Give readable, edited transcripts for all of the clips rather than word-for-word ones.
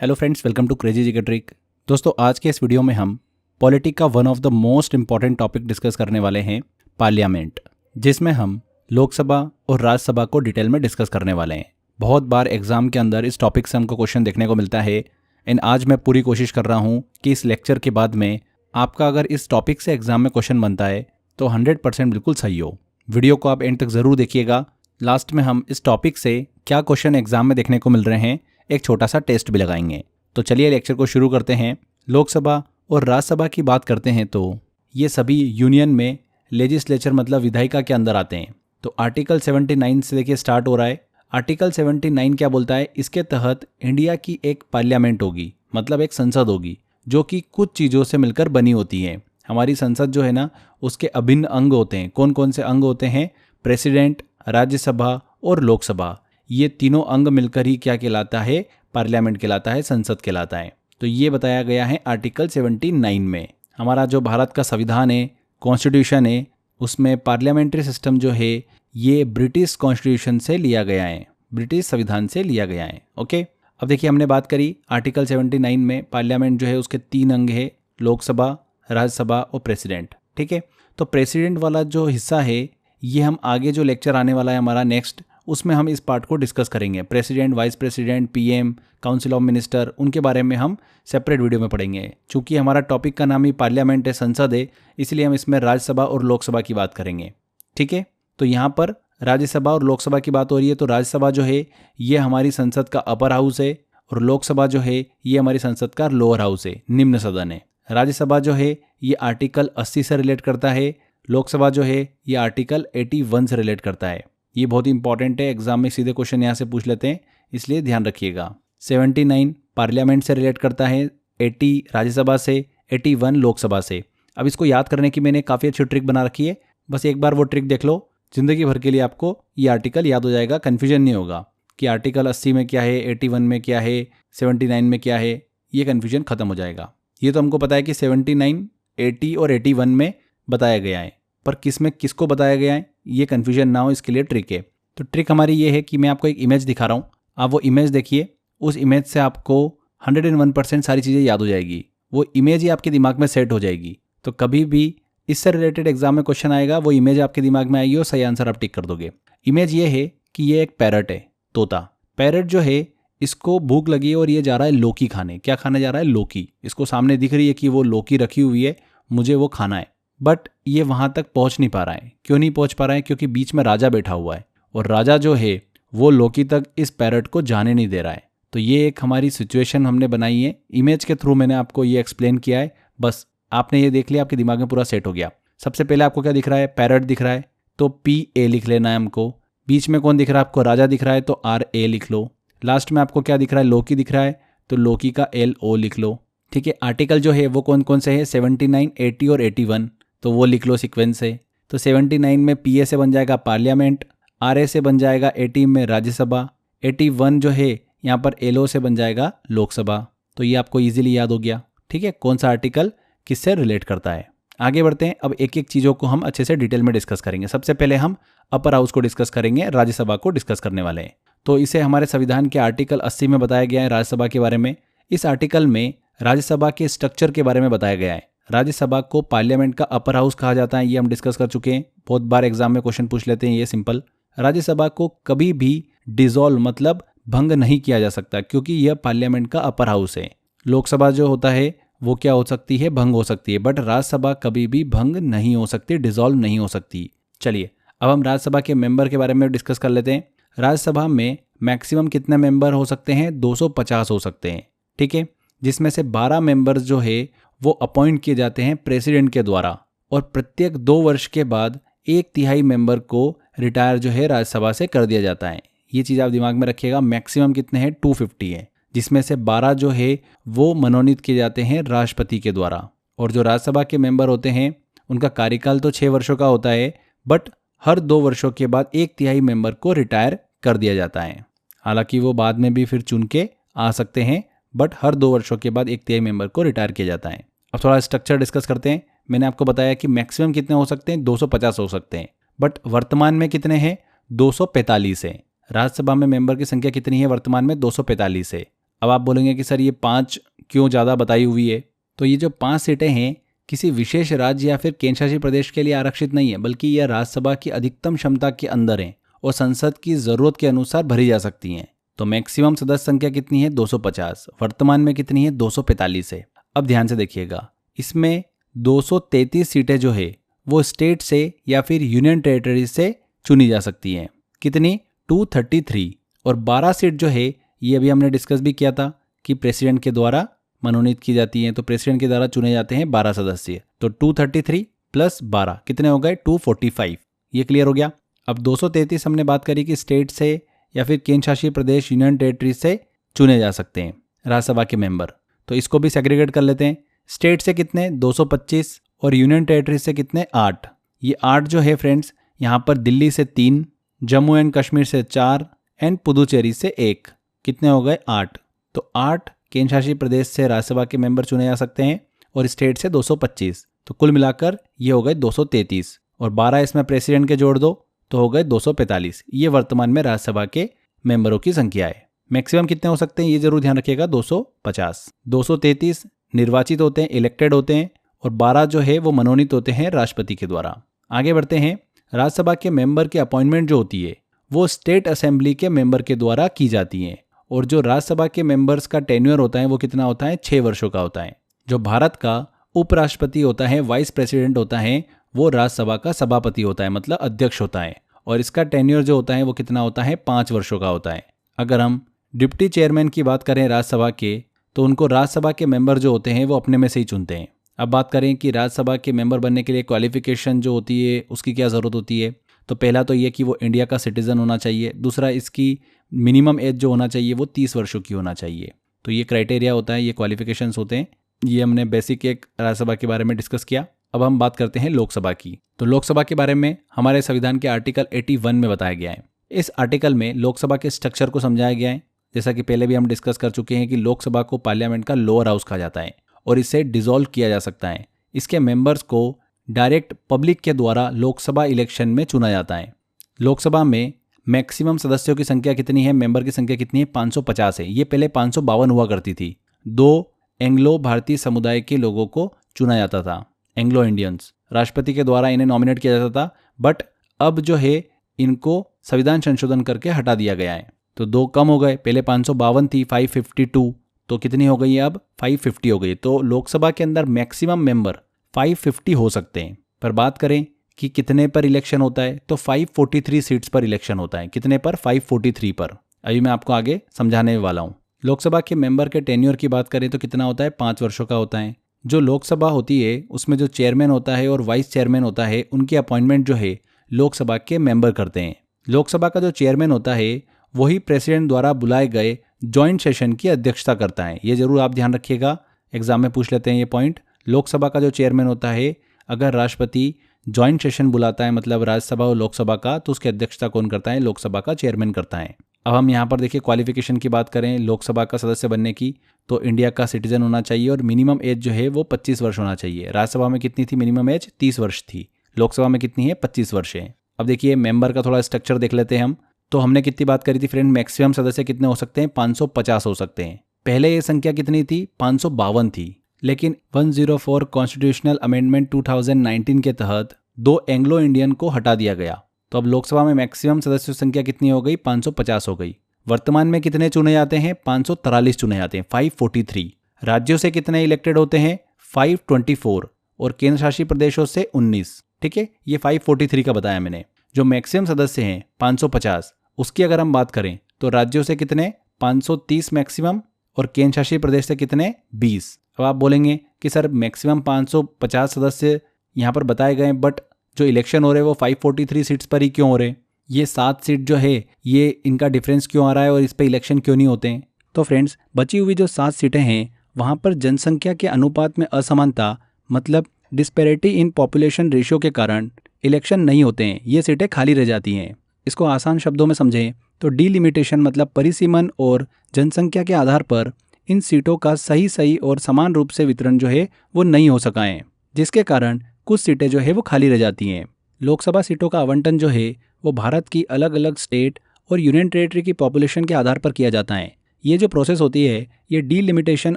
Hello friends, welcome to crazy GK trick. दोस्तों, आज के इस वीडियो में हम पॉलिटिक का one of the most important topic discuss करने वाले हैं, पार्लियामेंट, जिसमें हम लोकसभा और राज्यसभा को डिटेल में डिस्कस करने वाले हैं। बहुत बार एग्जाम के अंदर इस टॉपिक से हमको क्वेश्चन देखने को मिलता है एंड आज मैं पूरी कोशिश कर रहा हूँ कि इस लेक्चर के बाद में आपका अगर इस टॉपिक से एग्जाम में क्वेश्चन बनता है तो 100% बिल्कुल सही हो। वीडियो को आप एंड तक ज़रूर देखिएगा। लास्ट में हम इस टॉपिक से क्या क्वेश्चन एग्जाम में देखने को मिल रहे हैं एक छोटा सा टेस्ट भी लगाएंगे। तो चलिए लेक्चर को शुरू करते हैं। लोकसभा और राज्यसभा की बात करते हैं तो ये सभी यूनियन में लेजिस्लेचर मतलब विधायिका के अंदर आते हैं। तो आर्टिकल 79 से देखिए स्टार्ट हो रहा है। आर्टिकल 79 क्या बोलता है? इसके तहत इंडिया की एक पार्लियामेंट होगी, मतलब एक संसद होगी जो कि कुछ चीज़ों से मिलकर बनी होती है। हमारी संसद जो है ना, उसके अभिन्न अंग होते हैं। कौन कौन से अंग होते हैं? प्रेसिडेंट, राज्यसभा और लोकसभा। ये तीनों अंग मिलकर ही क्या कहलाता है? पार्लियामेंट कहलाता है, संसद कहलाता है। तो ये बताया गया है आर्टिकल 79 में। हमारा जो भारत का संविधान है, कॉन्स्टिट्यूशन है, उसमें पार्लियामेंट्री सिस्टम जो है ये ब्रिटिश कॉन्स्टिट्यूशन से लिया गया है, ब्रिटिश संविधान से लिया गया है। ओके, अब देखिए हमने बात करी आर्टिकल 79 में पार्लियामेंट जो है उसके 3 अंग है, लोकसभा, राज्यसभा और प्रेसिडेंट। ठीक है, तो प्रेसिडेंट वाला जो हिस्सा है ये हम आगे जो लेक्चर आने वाला है हमारा नेक्स्ट, उसमें हम इस पार्ट को डिस्कस करेंगे। President, vice president, PM, council of minister, उनके बारे में हम सेपरेट वीडियो में पढ़ेंगे। चूंकि हमारा टॉपिक का नाम ही पार्लियामेंट है, संसद है, इसलिए हम इसमें राज्यसभा और लोकसभा की बात करेंगे। ठीक है, तो यहाँ पर राज्यसभा और लोकसभा की बात हो रही है। तो राज्यसभा जो है ये हमारी संसद का अपर हाउस है और लोकसभा जो है ये हमारी संसद का लोअर हाउस है, निम्न सदन है। राज्यसभा जो है ये आर्टिकल 80 से रिलेट करता है, लोकसभा जो है ये आर्टिकल 81 से रिलेट करता है। ये बहुत ही इंपॉर्टेंट है, एग्जाम में सीधे क्वेश्चन यहाँ से पूछ लेते हैं, इसलिए ध्यान रखिएगा। 79 पार्लियामेंट से रिलेट करता है, 80 राज्यसभा से, 81 लोकसभा से। अब इसको याद करने की मैंने काफ़ी अच्छी ट्रिक बना रखी है, बस एक बार वो ट्रिक देख लो, जिंदगी भर के लिए आपको ये आर्टिकल याद हो जाएगा। कन्फ्यूजन नहीं होगा कि आर्टिकल 80 में क्या है, 81 में क्या है, 79 में क्या है, ये कन्फ्यूजन खत्म हो जाएगा। ये तो हमको पता है कि 79, 80 और 81 में बताया गया है, पर किस में किसको बताया गया है ये कन्फ्यूजन ना हो, इसके लिए ट्रिक है। तो ट्रिक हमारी ये है कि मैं आपको एक इमेज दिखा रहा हूँ, आप वो इमेज देखिए, उस इमेज से आपको 101% सारी चीज़ें याद हो जाएगी। वो इमेज ही आपके दिमाग में सेट हो जाएगी। तो कभी भी इससे रिलेटेड एग्जाम में क्वेश्चन आएगा, वो इमेज आपके दिमाग में आएगी और सही आंसर आप टिक कर दोगे। इमेज ये है कि ये एक पैरट है, तोता। पैरट जो है इसको भूख लगी है और ये जा रहा है लौकी खाने। क्या खाने जा रहा है? लौकी। इसको सामने दिख रही है कि वो लौकी रखी हुई है, मुझे वो खाना है, बट ये वहाँ तक पहुँच नहीं पा रहा है। क्यों नहीं पहुँच पा रहा है? क्योंकि बीच में राजा बैठा हुआ है और राजा जो है वो लौकी तक इस पैरट को जाने नहीं दे रहा है। तो ये एक हमारी सिचुएशन हमने बनाई है, इमेज के थ्रू मैंने आपको ये एक्सप्लेन किया है। बस आपने ये देख लिया, आपके दिमाग में पूरा सेट हो गया। सबसे पहले आपको क्या दिख रहा है? पैरट दिख रहा है, तो PA लिख लेना है हमको। बीच में कौन दिख रहा है आपको? राजा दिख रहा है, तो RA लिख लो। लास्ट में आपको क्या दिख रहा है? लौकी दिख रहा है, तो लौकी का LO लिख लो। ठीक है, आर्टिकल जो है वो कौन कौन से है? 79, 80 और 81, तो वो लिख लो सीक्वेंस से। तो 79 में PA से बन जाएगा पार्लियामेंट, RA से बन जाएगा 80 में राज्यसभा, 81 जो है यहाँ पर LO से बन जाएगा लोकसभा। तो ये आपको इजीली याद हो गया। ठीक है, कौन सा आर्टिकल किससे रिलेट करता है। आगे बढ़ते हैं, अब एक एक चीज़ों को हम अच्छे से डिटेल में डिस्कस करेंगे। सबसे पहले हम अपर हाउस को डिस्कस करेंगे, राज्यसभा को डिस्कस करने वाले हैं। तो इसे हमारे संविधान के आर्टिकल 80 में बताया गया है राज्यसभा के बारे में। इस आर्टिकल में राज्यसभा के स्ट्रक्चर के बारे में बताया गया है। राज्यसभा को पार्लियामेंट का अपर हाउस कहा जाता है, ये हम डिस्कस कर चुके हैं। बहुत बार एग्जाम में क्वेश्चन पूछ लेते हैं, ये सिंपल। राज्यसभा को कभी भी डिसॉल्व मतलब भंग नहीं किया जा सकता, क्योंकि यह पार्लियामेंट का अपर हाउस है। लोकसभा जो होता है वो क्या हो सकती है? भंग हो सकती है, बट राज्यसभा कभी भी भंग नहीं हो सकती, डिसॉल्व नहीं हो सकती। चलिए अब हम राज्यसभा के मेंबर के बारे में डिस्कस कर लेते हैं। राज्यसभा में मैक्सिमम कितने मेंबर हो सकते हैं? 250 हो सकते हैं। ठीक है, जिसमें से 12 मेंबर्स जो है वो अपॉइंट किए जाते हैं प्रेसिडेंट के द्वारा, और प्रत्येक 2 वर्ष के बाद 1/3 मेंबर को रिटायर जो है राज्यसभा से कर दिया जाता है। ये चीज़ आप दिमाग में रखिएगा। मैक्सिमम कितने हैं? 250 है, जिसमें से 12 जो है वो मनोनीत किए जाते हैं राष्ट्रपति के द्वारा। और जो राज्यसभा के मेंबर होते हैं उनका कार्यकाल तो 6 वर्षों का होता है, बट हर 2 वर्षों के बाद 1/3 मेंबर को रिटायर कर दिया जाता है। हालांकि वो बाद में भी फिर चुन के आ सकते हैं, बट हर 2 वर्षों के बाद 1/3 मेंबर को रिटायर किया जाता है। अब थोड़ा स्ट्रक्चर डिस्कस करते हैं। मैंने आपको बताया कि मैक्सिमम कितने हो सकते हैं? 250 हो सकते हैं, बट वर्तमान में कितने हैं? 245 है। राज्यसभा में मेंबर की संख्या कितनी है वर्तमान में? 245 है। अब आप बोलेंगे कि सर ये 5 क्यों ज़्यादा बताई हुई है? तो ये जो 5 सीटें हैं किसी विशेष राज्य या फिर केंद्रशासित प्रदेश के लिए आरक्षित नहीं है, बल्कि यह राज्यसभा की अधिकतम क्षमता के अंदर है और संसद की ज़रूरत के अनुसार भरी जा सकती हैं। तो मैक्सिमम सदस्य संख्या कितनी है? 250। वर्तमान में कितनी है? 245 है। अब ध्यान से देखिएगा, इसमें 233 सीटें जो है वो स्टेट से या फिर यूनियन टेरिटरी से चुनी जा सकती हैं। कितनी? 233। और 12 सीट जो है ये अभी हमने डिस्कस भी किया था कि प्रेसिडेंट के द्वारा मनोनीत की जाती हैं। तो प्रेसिडेंट के द्वारा चुने जाते हैं 12 सदस्य। तो 233 प्लस 12 कितने हो गए? 245। ये क्लियर हो गया। अब 233 हमने बात करी कि स्टेट से या फिर केंद्र शासित प्रदेश यूनियन टेरिटरी से चुने जा सकते हैं राज्यसभा के मेंबर। तो इसको भी सेग्रीगेट कर लेते हैं। स्टेट से कितने? 225 और यूनियन टेरिटरी से कितने? 8। ये 8 जो है फ्रेंड्स, यहाँ पर दिल्ली से 3, जम्मू एंड कश्मीर से 4 एंड पुदुचेरी से 1। कितने हो गए? 8। तो 8 केंद्र शासित प्रदेश से राज्यसभा के मेंबर चुने जा सकते हैं और स्टेट से 225। तो कुल मिलाकर ये हो गए 233 और 12 इसमें प्रेसिडेंट के जोड़ दो तो हो गए 245। ये वर्तमान में राज्यसभा के मेंबरों की संख्या है। मैक्सिमम कितने हो सकते हैं ये जरूर ध्यान रखिएगा, 250। 233 निर्वाचित होते हैं, इलेक्टेड होते हैं, और 12 जो है वो मनोनीत होते हैं राष्ट्रपति के द्वारा। आगे बढ़ते हैं। राज्यसभा के मेंबर की अपॉइंटमेंट जो होती है वो स्टेट असेंबली के मेंबर के द्वारा की जाती है। और जो राज्यसभा के मेंबर्स का टेन्योर होता है वो कितना होता है? 6 वर्षों का होता है। जो भारत का उपराष्ट्रपति होता है, वाइस प्रेसिडेंट होता है, वो राज्यसभा का सभापति होता है, मतलब अध्यक्ष होता है। और इसका टेन्योर जो होता है वो कितना होता है? 5 वर्षों का होता है। अगर हम डिप्टी चेयरमैन की बात करें राज्यसभा के, तो उनको राज्यसभा के मेंबर जो होते हैं वो अपने में से ही चुनते हैं। अब बात करें कि राज्यसभा के मेंबर बनने के लिए क्वालिफिकेशन जो होती है उसकी क्या ज़रूरत होती है, तो पहला तो ये कि वो इंडिया का सिटीज़न होना चाहिए। दूसरा, इसकी मिनिमम एज जो होना चाहिए वो 30 वर्षों की होना चाहिए। तो ये क्राइटेरिया होता है, ये क्वालिफिकेशंस होते हैं। ये हमने बेसिक एक राज्यसभा के बारे में डिस्कस किया। अब हम बात करते हैं लोकसभा की। तो लोकसभा के बारे में हमारे संविधान के आर्टिकल 81 में बताया गया है। इस आर्टिकल में लोकसभा के स्ट्रक्चर को समझाया गया है। जैसा कि पहले भी हम डिस्कस कर चुके हैं कि लोकसभा को पार्लियामेंट का लोअर हाउस कहा जाता है और इसे डिसॉल्व किया जा सकता है। इसके मेंबर्स को डायरेक्ट पब्लिक के द्वारा लोकसभा इलेक्शन में चुना जाता है। लोकसभा में मैक्सिमम सदस्यों की संख्या कितनी है? मेंबर की संख्या कितनी है? 550 है। ये पहले 552 हुआ करती थी। 2 एंग्लो भारतीय समुदाय के लोगों को चुना जाता था, एंग्लो इंडियंस। राष्ट्रपति के द्वारा इन्हें नॉमिनेट किया जाता था, बट अब जो है इनको संविधान संशोधन करके हटा दिया गया है। तो 2 कम हो गए, पहले 552 थी, 552, तो कितनी हो गई है अब? 550 हो गई। तो लोकसभा के अंदर मैक्सिमम मेंबर 550 हो सकते हैं। पर बात करें कि कितने पर इलेक्शन होता है, तो 543 सीट्स पर इलेक्शन होता है। कितने पर? 543 पर। अभी मैं आपको आगे समझाने वाला हूँ। लोकसभा के मेंबर के टेन्योर की बात करें तो कितना होता है? 5 वर्षों का होता है। जो लोकसभा होती है उसमें जो चेयरमैन होता है और वाइस चेयरमैन होता है, उनकी अपॉइंटमेंट जो है लोकसभा के मेंबर करते हैं। लोकसभा का जो चेयरमैन होता है वही प्रेसिडेंट द्वारा बुलाए गए जॉइंट सेशन की अध्यक्षता करता है। ये जरूर आप ध्यान रखिएगा, एग्जाम में पूछ लेते हैं ये पॉइंट। लोकसभा का जो चेयरमैन होता है, अगर राष्ट्रपति जॉइंट सेशन बुलाता है, मतलब राज्यसभा और लोकसभा का, तो उसकी अध्यक्षता कौन करता है? लोकसभा का चेयरमैन करता है। अब हम यहाँ पर देखिए क्वालिफिकेशन की बात करें लोकसभा का सदस्य बनने की, तो इंडिया का सिटीजन होना चाहिए और मिनिमम एज जो है वो 25 वर्ष होना चाहिए। राज्यसभा में कितनी थी मिनिमम एज? 30 वर्ष थी। लोकसभा में कितनी है? 25 वर्ष है। अब देखिए मेंबर का थोड़ा स्ट्रक्चर देख लेते हैं हम। तो हमने कितनी बात करी थी फ्रेंड? मैक्सिमम सदस्य कितने हो सकते हैं? 550 हो सकते हैं। पहले ये संख्या कितनी थी? 552 थी। लेकिन 104 कॉन्स्टिट्यूशनल अमेंडमेंट 2019 के तहत 2 एंग्लो इंडियन को हटा दिया गया। तो अब लोकसभा में मैक्सिमम सदस्यों की संख्या कितनी हो गई? 550 हो गई। वर्तमान में कितने चुने जाते हैं? 543 चुने जाते हैं, 543। राज्यों से कितने इलेक्टेड होते हैं? 524 और केंद्र शासित प्रदेशों से 19। ठीक है, ये 543 का बताया मैंने। जो मैक्सिमम सदस्य हैं 550, उसकी अगर हम बात करें तो राज्यों से कितने? 530 मैक्सिमम और केंद्र शासित प्रदेश से कितने? 20। अब आप बोलेंगे कि सर मैक्सिमम 550 सदस्य यहाँ पर बताए गए, बट जो इलेक्शन हो रहे हैं वो 543 सीट्स पर ही क्यों हो रहे हैं? ये 7 सीट जो है ये इनका डिफरेंस क्यों आ रहा है और इस पर इलेक्शन क्यों नहीं होते हैं? तो फ्रेंड्स, बची हुई जो 7 सीटें हैं वहाँ पर जनसंख्या के अनुपात में असमानता, मतलब डिस्पैरिटी इन पॉपुलेशन रेशियो के कारण इलेक्शन नहीं होते हैं। ये सीटें खाली रह जाती हैं। इसको आसान शब्दों में समझें तो डिलिमिटेशन मतलब परिसीमन और जनसंख्या के आधार पर इन सीटों का सही और समान रूप से वितरण जो है वो नहीं हो सका है, जिसके कारण कुछ सीटें जो है वो खाली रह जाती हैं। लोकसभा सीटों का आवंटन जो है वो भारत की अलग अलग स्टेट और यूनियन टेरिटरी की पॉपुलेशन के आधार पर किया जाता है। ये जो प्रोसेस होती है ये डीलिमिटेशन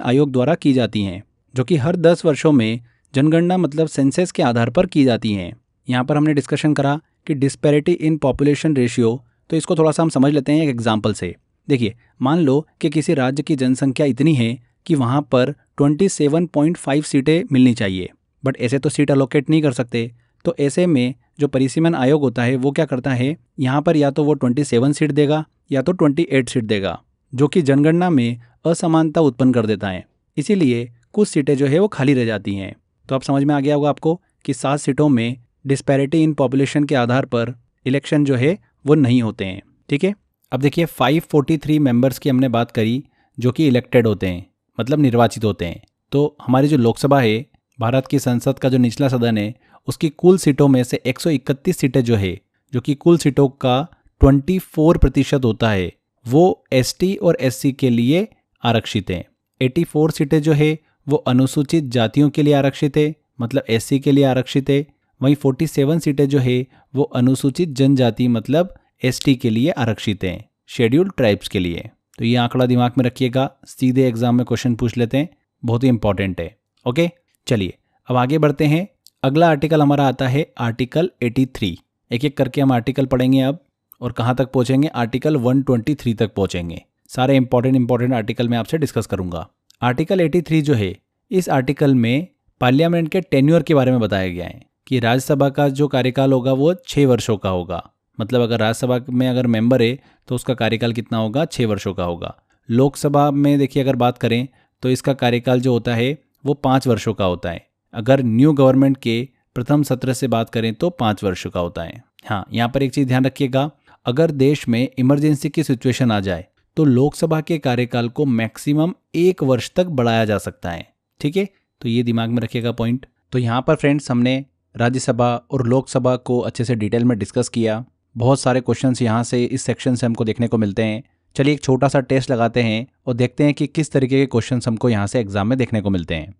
आयोग द्वारा की जाती हैं, जो कि हर 10 वर्षों में जनगणना मतलब सेंसस के आधार पर की जाती हैं। यहाँ पर हमने डिस्कशन करा कि डिस्पैरिटी इन पॉपुलेशन रेशियो, तो इसको थोड़ा सा हम समझ लेते हैं एक एग्जाम्पल से। देखिए, मान लो कि किसी राज्य की जनसंख्या इतनी है कि वहाँ पर 27.5 सीटें मिलनी चाहिए, बट ऐसे तो सीट अलोकेट नहीं कर सकते। तो ऐसे में जो परिसीमन आयोग होता है वो क्या करता है, यहाँ पर या तो वो 27 सीट देगा या तो 28 सीट देगा, जो कि जनगणना में असमानता उत्पन्न कर देता है। इसीलिए कुछ सीटें जो है वो खाली रह जाती हैं। तो अब समझ में आ गया होगा आपको कि 7 सीटों में डिस्पैरिटी इन पॉपुलेशन के आधार पर इलेक्शन जो है वो नहीं होते हैं। ठीक है, अब देखिए 543 मेंबर्स की हमने बात करी जो कि इलेक्टेड होते हैं, मतलब निर्वाचित होते हैं। तो हमारी जो लोकसभा है, भारत की संसद का जो निचला सदन है, उसकी कुल सीटों में से 131 सीटें जो है, जो कि कुल सीटों का 24% होता है, वो एसटी और एससी के लिए आरक्षित हैं। 84 सीटें जो है वो अनुसूचित जातियों के लिए आरक्षित है, मतलब एससी के लिए आरक्षित है। वहीं 47 सीटें जो है वो अनुसूचित जनजाति मतलब एसटी के लिए आरक्षित हैं, शेड्यूल्ड ट्राइब्स के लिए। तो ये आंकड़ा दिमाग में रखिएगा, सीधे एग्जाम में क्वेश्चन पूछ लेते हैं, बहुत ही इंपॉर्टेंट है। ओके, चलिए अब आगे बढ़ते हैं। अगला आर्टिकल हमारा आता है आर्टिकल 83। एक एक करके हम आर्टिकल पढ़ेंगे अब, और कहाँ तक पहुँचेंगे, आर्टिकल 123 तक पहुँचेंगे। सारे इंपॉर्टेंट आर्टिकल मैं आपसे डिस्कस करूंगा। आर्टिकल 83 जो है, इस आर्टिकल में पार्लियामेंट के टेन्योर के बारे में बताया गया है कि राज्यसभा का जो कार्यकाल होगा वो 6 वर्षों का होगा। मतलब अगर राज्यसभा में अगर मेंबर है तो उसका कार्यकाल कितना होगा, 6 वर्षों का होगा। लोकसभा में देखिए अगर बात करें तो इसका कार्यकाल जो होता है वो 5 वर्षों का होता है। अगर न्यू गवर्नमेंट के प्रथम सत्र से बात करें तो 5 वर्षों का होता है। हाँ, यहाँ पर एक चीज़ ध्यान रखिएगा, अगर देश में इमरजेंसी की सिचुएशन आ जाए तो लोकसभा के कार्यकाल को मैक्सिमम 1 वर्ष तक बढ़ाया जा सकता है। ठीक है, तो ये दिमाग में रखिएगा पॉइंट। तो यहाँ पर फ्रेंड्स हमने राज्यसभा और लोकसभा को अच्छे से डिटेल में डिस्कस किया। बहुत सारे क्वेश्चंस यहाँ से इस सेक्शन से हमको देखने को मिलते हैं। चलिए एक छोटा सा टेस्ट लगाते हैं और देखते हैं कि किस तरीके के क्वेश्चंस हमको यहाँ से एग्जाम में देखने को मिलते हैं।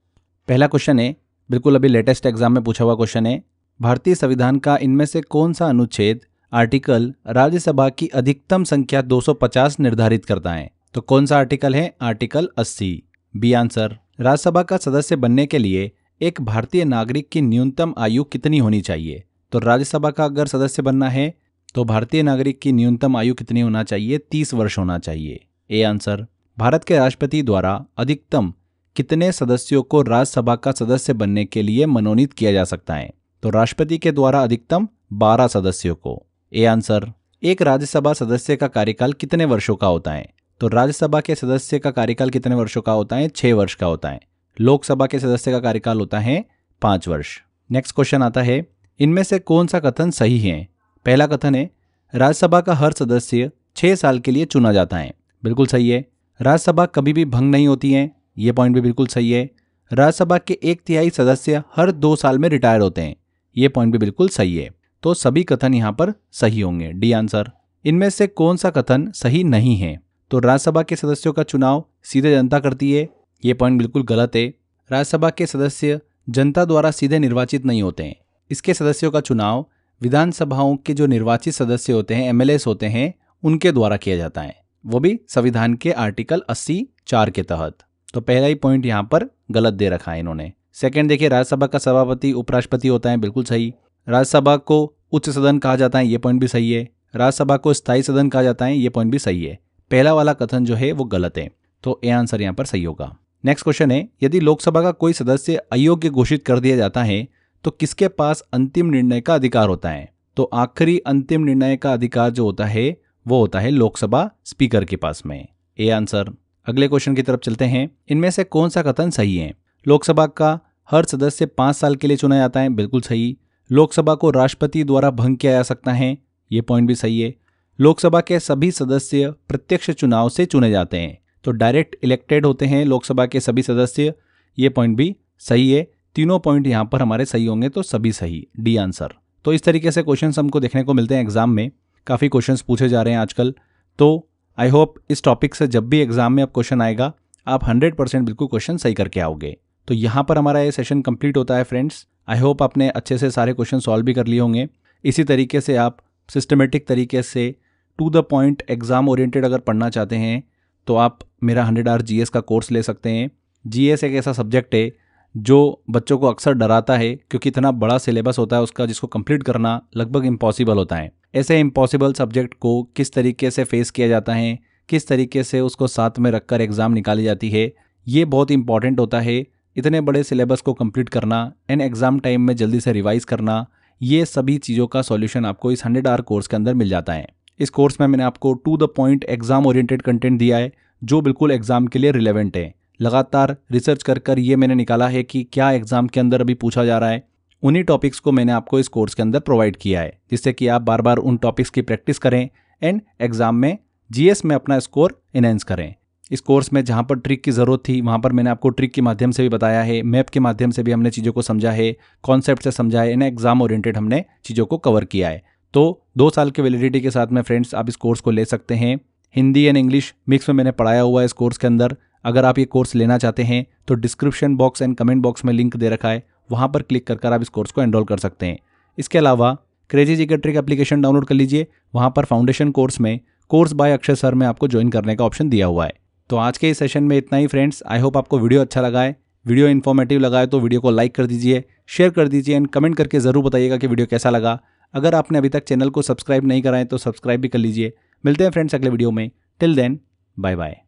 पहला क्वेश्चन है, बिल्कुल अभी लेटेस्ट एग्जाम में पूछा हुआ क्वेश्चन है, भारतीय संविधान का इनमें से कौन सा अनुच्छेद आर्टिकल राज्यसभा की अधिकतम संख्या 250 निर्धारित करता है? तो कौन सा आर्टिकल है? आर्टिकल 80। B answer. राज्यसभा का सदस्य बनने के लिए एक भारतीय नागरिक की न्यूनतम आयु कितनी होनी चाहिए? तो राज्यसभा का अगर सदस्य बनना है तो भारतीय नागरिक की न्यूनतम आयु कितनी होना चाहिए? 30 वर्ष होना चाहिए। A answer. भारत के राष्ट्रपति द्वारा अधिकतम कितने सदस्यों को राज्यसभा का सदस्य बनने के लिए मनोनीत किया जा सकता है? तो राष्ट्रपति के द्वारा अधिकतम 12 सदस्यों को। A answer. एक राज्यसभा सदस्य का कार्यकाल कितने वर्षों का होता है? तो राज्यसभा के सदस्य का कार्यकाल कितने वर्षों का होता है? 6 वर्ष का होता है। लोकसभा के सदस्य का कार्यकाल होता है 5 वर्ष। नेक्स्ट क्वेश्चन आता है, इनमें से कौन सा कथन सही है? पहला कथन है, राज्यसभा का हर सदस्य 6 साल के लिए चुना जाता है। बिल्कुल सही है। राज्यसभा कभी भी भंग नहीं होती है, ये पॉइंट भी बिल्कुल सही है। राज्यसभा के 1/3 सदस्य हर 2 साल में रिटायर होते हैं, ये पॉइंट भी बिल्कुल सही है। तो सभी कथन यहाँ पर सही होंगे। D answer. इनमें से कौन सा कथन सही नहीं है? तो राज्यसभा के सदस्यों का चुनाव सीधे जनता करती है, ये पॉइंट बिल्कुल गलत है। राज्यसभा के सदस्य जनता द्वारा सीधे निर्वाचित नहीं होते हैं। इसके सदस्यों का चुनाव विधानसभाओं के जो निर्वाचित सदस्य होते हैं, एमएलएस होते हैं, उनके द्वारा किया जाता है, वो भी संविधान के आर्टिकल 80(4) के तहत। तो पहला ही पॉइंट यहाँ पर गलत दे रखा है इन्होंने। सेकंड देखिए, राज्यसभा का सभापति उपराष्ट्रपति होता है, बिल्कुल सही। राज्यसभा को उच्च सदन कहा जाता है, ये पॉइंट भी सही है। राज्यसभा को स्थायी सदन कहा जाता है, ये पॉइंट भी सही है। पहला वाला कथन जो है वो गलत है, तो ए आंसर यहाँ पर सही होगा। नेक्स्ट क्वेश्चन है, यदि लोकसभा का कोई सदस्य अयोग्य घोषित कर दिया जाता है तो किसके पास अंतिम निर्णय का अधिकार होता है? तो आखिरी अंतिम निर्णय का अधिकार जो होता है वो होता है लोकसभा स्पीकर के पास में। A answer. अगले क्वेश्चन की तरफ चलते हैं, इनमें से कौन सा कथन सही है? लोकसभा का हर सदस्य 5 साल के लिए चुना जाता है, बिल्कुल सही। लोकसभा को राष्ट्रपति द्वारा भंग किया जा सकता है, ये पॉइंट भी सही है। लोकसभा के सभी सदस्य प्रत्यक्ष चुनाव से चुने जाते हैं, तो डायरेक्ट इलेक्टेड होते हैं लोकसभा के सभी सदस्य, ये पॉइंट भी सही है। तीनों पॉइंट यहाँ पर हमारे सही होंगे, तो सभी सही। D answer. तो इस तरीके से क्वेश्चंस हमको देखने को मिलते हैं एग्जाम में, काफ़ी क्वेश्चंस पूछे जा रहे हैं आजकल। तो आई होप इस टॉपिक से जब भी एग्जाम में अब क्वेश्चन आएगा आप 100% बिल्कुल क्वेश्चन सही करके आओगे। तो यहाँ पर हमारा ये सेशन कंप्लीट होता है फ्रेंड्स। आई होप आपने अच्छे से सारे क्वेश्चन सॉल्व भी कर लिए होंगे। इसी तरीके से आप सिस्टमेटिक तरीके से to the point exam oriented अगर पढ़ना चाहते हैं तो आप मेरा 100 आवर जीएस का कोर्स ले सकते हैं। जीएस एक ऐसा सब्जेक्ट है जो बच्चों को अक्सर डराता है, क्योंकि इतना बड़ा सिलेबस होता है उसका, जिसको कंप्लीट करना लगभग इम्पॉसिबल होता है। ऐसे इम्पॉसिबल सब्जेक्ट को किस तरीके से फेस किया जाता है, किस तरीके से उसको साथ में रखकर एग्ज़ाम निकाली जाती है, ये बहुत इंपॉर्टेंट होता है। इतने बड़े सिलेबस को कंप्लीट करना एंड एग्ज़ाम टाइम में जल्दी से रिवाइज करना, ये सभी चीज़ों का सॉल्यूशन आपको इस 100 आवर कोर्स के अंदर मिल जाता है। इस कोर्स में मैंने आपको to the point exam oriented content दिया है जो बिल्कुल एग्जाम के लिए रिलेवेंट है। लगातार रिसर्च कर ये मैंने निकाला है कि क्या एग्जाम के अंदर अभी पूछा जा रहा है, उन्हीं टॉपिक्स को मैंने आपको इस कोर्स के अंदर प्रोवाइड किया है, जिससे कि आप बार बार उन टॉपिक्स की प्रैक्टिस करें एंड एग्जाम में जीएस में अपना स्कोर इनहेंस करें। इस कोर्स में जहाँ पर ट्रिक की ज़रूरत थी वहाँ पर मैंने आपको ट्रिक के माध्यम से भी बताया है, मैप के माध्यम से भी हमने चीज़ों को समझा है, कॉन्सेप्ट से समझा है, इन्हें एग्जाम ओरिएंटेड हमने चीज़ों को कवर किया है। तो 2 साल के वैलिडिटी के साथ में फ्रेंड्स आप इस कोर्स को ले सकते हैं। हिंदी एंड इंग्लिश मिक्स में मैंने पढ़ाया हुआ है इस कोर्स के अंदर। अगर आप ये कोर्स लेना चाहते हैं तो description box and comment box में लिंक दे रखा है, वहाँ पर क्लिक कर आप इस कोर्स को एनरोल कर सकते हैं। इसके अलावा crazy GK trick application download कर लीजिए, वहाँ पर फाउंडेशन कोर्स में कोर्स बाय अक्षय सर में आपको ज्वाइन करने का ऑप्शन दिया हुआ है। तो आज के इस सेशन में इतना ही फ्रेंड्स। आई होप आपको वीडियो अच्छा लगा है, वीडियो इन्फॉर्मेटिव लगा है तो वीडियो को लाइक कर दीजिए, शेयर कर दीजिए एंड कमेंट करके ज़रूर बताइएगा कि वीडियो कैसा लगा। अगर आपने अभी तक चैनल को सब्सक्राइब नहीं करा है तो सब्सक्राइब भी कर लीजिए। मिलते हैं फ्रेंड्स अगले वीडियो में। Till then bye bye.